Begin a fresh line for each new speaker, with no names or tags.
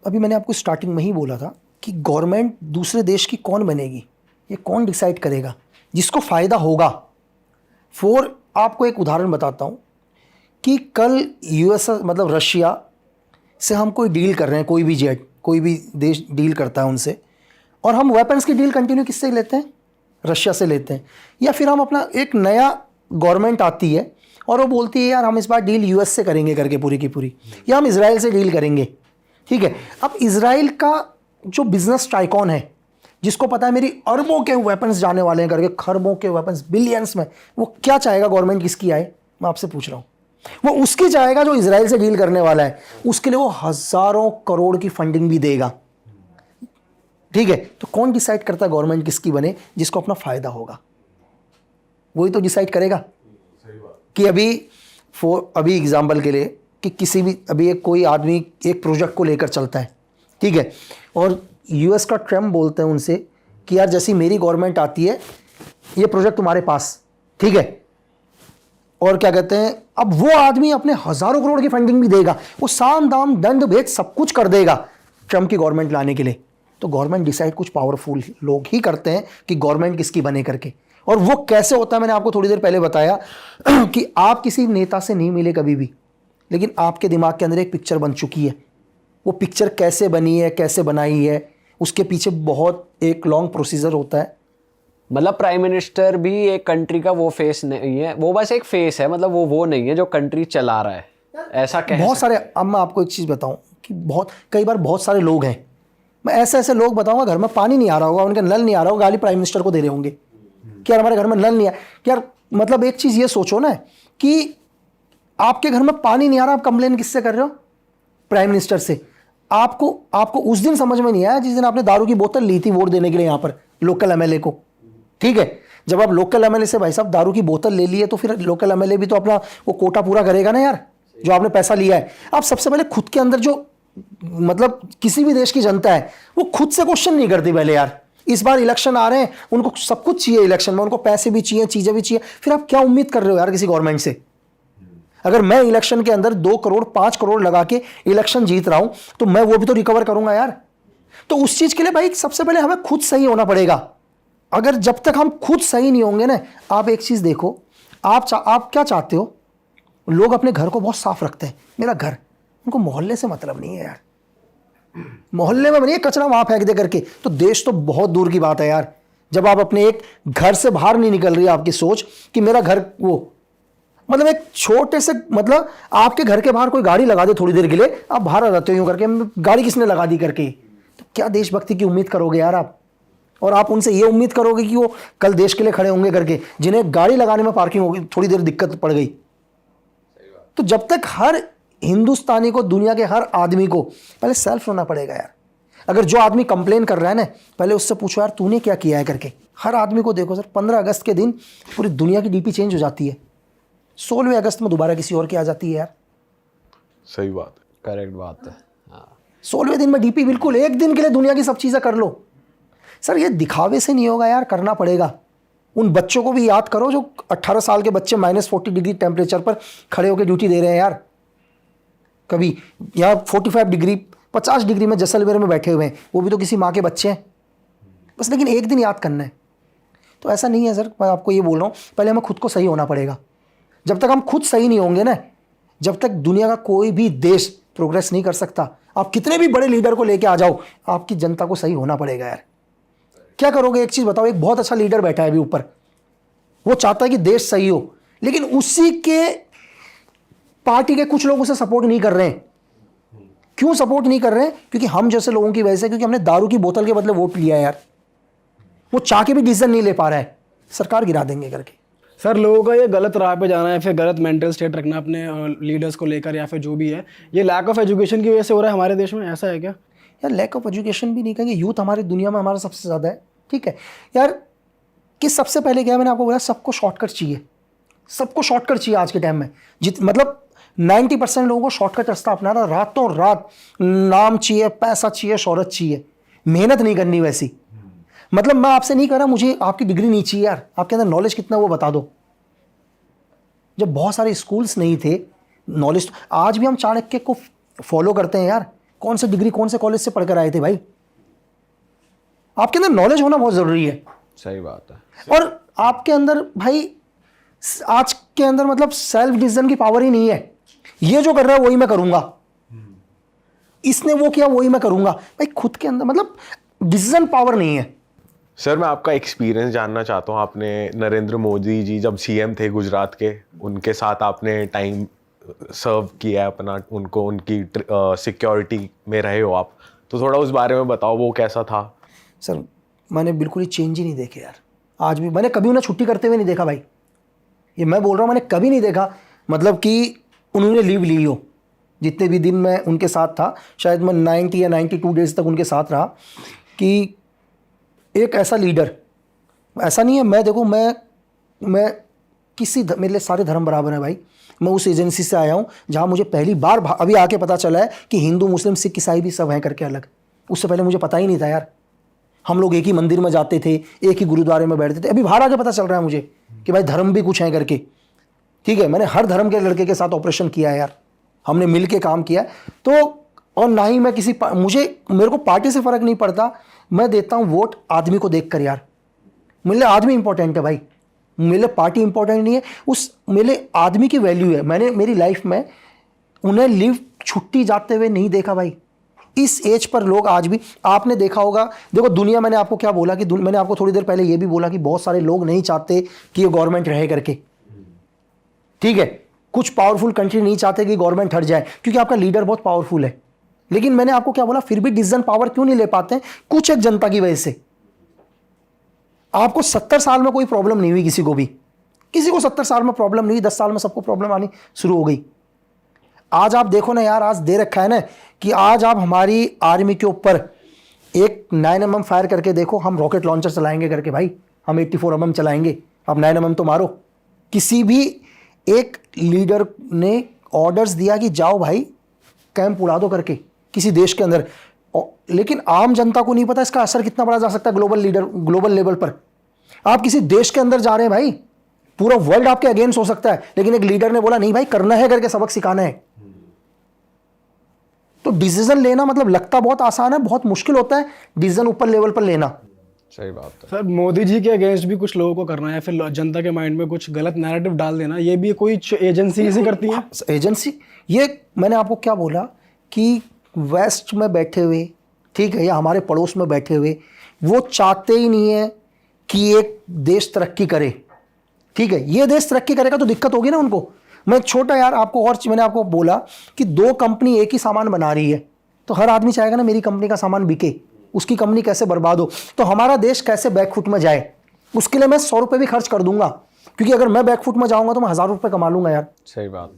अभी मैंने आपको स्टार्टिंग में ही बोला था कि गवर्नमेंट दूसरे देश की कौन बनेगी, ये कौन डिसाइड करेगा, जिसको फ़ायदा होगा। आपको एक उदाहरण बताता हूँ कि कल यूएस मतलब रशिया से हम कोई डील कर रहे हैं, कोई भी देश डील करता है उनसे, और हम वेपन्स की डील कंटिन्यू किससे लेते हैं? रशिया से लेते हैं। या फिर हम अपना एक नया गवर्नमेंट आती है और वो बोलती है यार हम इस बार डील यूएस से करेंगे करके पूरी की पूरी, या हम इजराइल से डील करेंगे। ठीक है, अब इजराइल का जो बिजनेस टाइकॉन है, जिसको पता है मेरी अरबों के वेपन्स जाने वाले हैं करके, खरबों के वेपन्स बिलियंस में, वो क्या चाहेगा गवर्नमेंट किसकी आए? मैं आपसे पूछ रहा हूँ। वो उसकी चाहेगा जो इजराइल से डील करने वाला है, उसके लिए वो हजारों करोड़ की फंडिंग भी देगा। ठीक है, तो कौन डिसाइड करता है गवर्नमेंट किसकी बने? जिसको अपना फायदा होगा वही तो डिसाइड करेगा। कि अभी एग्जाम्पल के लिए कि किसी भी अभी कोई आदमी एक प्रोजेक्ट को लेकर चलता है, ठीक है, और यूएस का ट्रम्प बोलते हैं उनसे कि यार जैसी मेरी गवर्नमेंट आती है ये प्रोजेक्ट तुम्हारे पास, ठीक है, और क्या कहते हैं, अब वो आदमी अपने हजारों करोड़ की फंडिंग भी देगा, वो साम दाम दंड भेद सब कुछ कर देगा ट्रम्प की गवर्नमेंट लाने के लिए। तो गवर्नमेंट डिसाइड कुछ पावरफुल लोग ही करते हैं कि गवर्नमेंट किसकी बने करके। और वो कैसे होता है मैंने आपको थोड़ी देर पहले बताया कि आप किसी नेता से नहीं मिले कभी भी, लेकिन आपके दिमाग के अंदर एक पिक्चर बन चुकी है। वो पिक्चर कैसे बनी है, कैसे बनाई है, उसके पीछे बहुत एक लॉन्ग प्रोसीजर होता है।
मतलब प्राइम मिनिस्टर भी एक कंट्री का वो फेस नहीं है, वो बस एक फेस है, मतलब वो नहीं है जो कंट्री चला रहा है, ऐसा कह
बहुत सारे, अब मैं आपको एक चीज़ बताऊं कि कई बार बहुत सारे लोग हैं, मैं ऐसे लोग बताऊंगा घर में पानी नहीं आ रहा होगा, उनका नल नहीं आ रहा होगा, गाली प्राइम मिनिस्टर को दे रहे होंगे कि यार हमारे घर में नल नहीं आ। यार मतलब एक चीज़ ये सोचो ना कि आपके घर में पानी नहीं आ रहा, आप कंप्लेन किससे कर रहे हो? प्राइम मिनिस्टर से। आपको उस दिन समझ में नहीं आया जिस दिन आपने दारू की बोतल ली थी वोट देने के लिए यहाँ पर लोकल एमएलए को, ठीक है। जब आप लोकल एमएलए से भाई साहब दारू की बोतल ले लिए तो फिर लोकल एमएलए भी तो अपना वो कोटा पूरा करेगा ना यार, जो आपने पैसा लिया है। आप सबसे पहले खुद के अंदर जो मतलब किसी भी देश की जनता है वो खुद से क्वेश्चन नहीं करती पहले यार। इस बार इलेक्शन आ रहे हैं, उनको सब कुछ चाहिए इलेक्शन में, उनको पैसे भी चाहिए, चीजें भी चाहिए, फिर आप क्या उम्मीद कर रहे हो यार किसी गवर्नमेंट से? अगर मैं इलेक्शन के अंदर 2 करोड़ 5 करोड़ लगा के इलेक्शन जीत रहा हूं तो मैं वो भी तो रिकवर करूंगा यार। तो उस चीज के लिए भाई सबसे पहले हमें खुद सही होना पड़ेगा। अगर जब तक हम खुद सही नहीं होंगे ना, आप एक चीज देखो, आप क्या चाहते हो? लोग अपने घर को बहुत साफ रखते हैं, मेरा घर, उनको मोहल्ले से मतलब नहीं है यार। मोहल्ले में बनिए कचरा वहां फेंक दे करके, तो देश तो बहुत दूर की बात है यार। जब आप अपने एक घर से बाहर नहीं निकल रही है आपकी सोच कि मेरा घर, वो मतलब एक छोटे से, मतलब आपके घर के बाहर कोई गाड़ी लगा दे थोड़ी देर के लिए, आप बाहर आ जाते हो यूं करके, गाड़ी किसने लगा दी करके, तो क्या देशभक्ति की उम्मीद करोगे यार आप? और आप उनसे ये उम्मीद करोगे कि वो कल देश के लिए खड़े होंगे करके, जिन्हें गाड़ी लगाने में पार्किंग होगी थोड़ी देर दिक्कत पड़ गई। तो जब तक हर हिंदुस्तानी को, दुनिया के हर आदमी को पहले सेल्फ होना पड़ेगा यार। अगर जो आदमी कंप्लेन कर रहा है ना, पहले उससे पूछो यार तूने क्या किया है करके। हर आदमी को देखो सर, 15 अगस्त के दिन पूरी दुनिया की डीपी चेंज हो जाती है, 16वें अगस्त में दोबारा किसी और की आ जाती है यार।
सही बात है,
करेक्ट बात है। हाँ,
16वें दिन में डीपी, बिल्कुल एक दिन के लिए दुनिया की सब चीज़ें कर लो। सर ये दिखावे से नहीं होगा यार, करना पड़ेगा। उन बच्चों को भी याद करो जो 18 साल के बच्चे -40 डिग्री टेम्परेचर पर खड़े होकर ड्यूटी दे रहे हैं यार। कभी यहाँ 45 डिग्री 50 डिग्री में जैसलमेर में बैठे हुए हैं, वो भी तो किसी माँ के बच्चे हैं बस। लेकिन एक दिन याद करना है, तो ऐसा नहीं है सर। मैं आपको ये बोल रहा हूँ, पहले हमें खुद को सही होना पड़ेगा। जब तक हम खुद सही नहीं होंगे ना, जब तक दुनिया का कोई भी देश प्रोग्रेस नहीं कर सकता। आप कितने भी बड़े लीडर को लेके आ जाओ, आपकी जनता को सही होना पड़ेगा यार। क्या करोगे? एक चीज़ बताओ, एक बहुत अच्छा लीडर बैठा है अभी ऊपर, वो चाहता है कि देश सही हो, लेकिन उसी के पार्टी के कुछ लोग उसे सपोर्ट नहीं कर रहे हैं। क्यों सपोर्ट नहीं कर रहे हैं? क्योंकि हम जैसे लोगों की वजह से, क्योंकि हमने दारू की बोतल के बदले वोट लिया है यार। वो चाह के भी डिसीजन नहीं ले पा रहा है, सरकार गिरा देंगे करके।
सर लोगों का ये गलत राह पे जाना है, फिर गलत मेंटल स्टेट रखना अपने लीडर्स को लेकर, या फिर जो भी है, ये लैक ऑफ एजुकेशन की वजह से हो रहा है हमारे देश में, ऐसा है क्या?
यार लैक ऑफ एजुकेशन भी नहीं कहेंगे, यूथ हमारी दुनिया में हमारा सबसे ज़्यादा है, ठीक है यार। कि सबसे पहले क्या, मैंने आपको बोला सबको शॉर्टकट चाहिए, सबको शॉर्टकट चाहिए आज के टाइम में। मतलब 90% लोगों को शॉर्टकट रास्ता अपना रहा, रातों रात नाम चाहिए, पैसा चाहिए, शोहरत चाहिए, मेहनत नहीं करनी वैसी। मतलब मैं आपसे नहीं कह रहा मुझे आपकी डिग्री नहीं चाहिए यार, आपके अंदर नॉलेज कितना वो बता दो। जब बहुत सारे स्कूल्स नहीं थे, नॉलेज तो आज भी हम चाणक्य को फॉलो करते हैं यार। कौन से डिग्री कौन से कॉलेज से पढ़कर आए थे भाई? आपके अंदर नॉलेज होना बहुत ज़रूरी है।
सही बात है।
और आपके अंदर भाई आज के अंदर मतलब सेल्फ डिसीजन की पावर ही नहीं है। ये जो कर रहा है वही मैं करूंगा, इसने वो किया वही मैं करूंगा, भाई खुद के अंदर मतलब डिसीजन पावर नहीं है।
सर मैं आपका एक्सपीरियंस जानना चाहता हूँ। आपने नरेंद्र मोदी जी जब सीएम थे गुजरात के, उनके साथ आपने टाइम सर्व किया है अपना, उनको उनकी सिक्योरिटी में रहे हो आप, तो थोड़ा उस बारे में बताओ, वो कैसा था?
सर मैंने बिल्कुल ही चेंज ही नहीं देखे यार। आज भी मैंने कभी उन्हें छुट्टी करते हुए नहीं देखा भाई। ये मैं बोल रहा हूँ, मैंने कभी नहीं देखा मतलब कि उन्होंने लीव ली हो। जितने भी दिन मैं उनके साथ था, शायद मैं 90 या 92 डेज तक उनके साथ रहा, कि एक ऐसा लीडर, ऐसा नहीं है मैं देखो मैं किसी मेरे लिए सारे धर्म बराबर हैं भाई। मैं उस एजेंसी से आया हूँ जहाँ मुझे पहली बार अभी आके पता चला है कि हिंदू मुस्लिम सिख ईसाई भी सब हैं करके अलग। उससे पहले मुझे पता ही नहीं था यार। हम लोग एक ही मंदिर में जाते थे, एक ही गुरुद्वारे में बैठते थे। अभी बाहर आके पता चल रहा है मुझे कि भाई धर्म भी कुछ है करके। ठीक है, मैंने हर धर्म के लड़के के साथ ऑपरेशन किया है यार, हमने मिल के काम किया। तो और ना ही मैं किसी मेरे को पार्टी से फ़र्क नहीं पड़ता। मैं देता हूँ वोट आदमी को देख कर यार। मेरे लिए आदमी इंपॉर्टेंट है भाई, मेरे लिए पार्टी इंपॉर्टेंट नहीं है। मेरे लिए आदमी की वैल्यू है। मैंने मेरी लाइफ में उन्हें लीव छुट्टी जाते हुए नहीं देखा भाई। इस एज पर लोग आज भी, आपने देखा होगा, देखो दुनिया, मैंने आपको क्या बोला कि मैंने आपको थोड़ी देर पहले ये भी बोला कि बहुत सारे लोग नहीं चाहते कि ये गवर्नमेंट रहे करके। ठीक है, कुछ पावरफुल कंट्री नहीं चाहते कि गवर्नमेंट हट जाए क्योंकि आपका लीडर बहुत पावरफुल है। लेकिन मैंने आपको क्या बोला, फिर भी डिसीजन पावर क्यों नहीं ले पाते हैं? कुछ एक जनता की वजह से। आपको 70 साल में कोई प्रॉब्लम नहीं हुई, किसी को 70 साल में प्रॉब्लम नहीं हुई, 10 साल में सबको प्रॉब्लम आनी शुरू हो गई। आज आप देखो ना यार, आज दे रखा है ना कि आज आप हमारी आर्मी के ऊपर एक 9mm फायर करके देखो, हम रॉकेट लॉन्चर चलाएंगे करके भाई, हम 84mm चलाएंगे, आप 9mm तो मारो। किसी भी एक लीडर ने ऑर्डर्स दिया कि जाओ भाई कैंप उड़ा दो करके किसी देश के अंदर, लेकिन आम जनता को नहीं पता इसका असर कितना बड़ा जा सकता है ग्लोबल लेवल पर। आप किसी देश के अंदर जा रहे हैं भाई, पूरा वर्ल्ड आपके अगेंस्ट हो सकता है, लेकिन एक लीडर ने बोला नहीं भाई करना है करके सबक सिखाना है। तो डिसीजन लेना मतलब लगता बहुत आसान है, बहुत मुश्किल होता है डिसीजन ऊपर लेवल पर लेना।
सही बात है।
सर मोदी जी के अगेंस्ट भी कुछ लोगों को करना है, फिर जनता के माइंड में कुछ गलत नैरेटिव डाल देना, ये भी कोई एजेंसी ऐसी करती है?
एजेंसी, ये मैंने आपको क्या बोला कि वेस्ट में बैठे हुए, ठीक है, या हमारे पड़ोस में बैठे हुए, वो चाहते ही नहीं है कि एक देश तरक्की करे। ठीक है, ये देश तरक्की करेगा तो दिक्कत होगी ना उनको। मैं छोटा यार आपको, और मैंने आपको बोला कि 2 कंपनी एक ही सामान बना रही है, तो हर आदमी चाहेगा ना मेरी कंपनी का सामान बिके, उसकी कंपनी कैसे बर्बाद हो, तो हमारा देश कैसे बैकफुट में जाए। उसके लिए मैं 100 रुपये भी खर्च कर दूंगा, क्योंकि अगर मैं बैकफुट में जाऊंगा तो मैं 1000 रुपये कमा लूंगा यार।
सही बात है।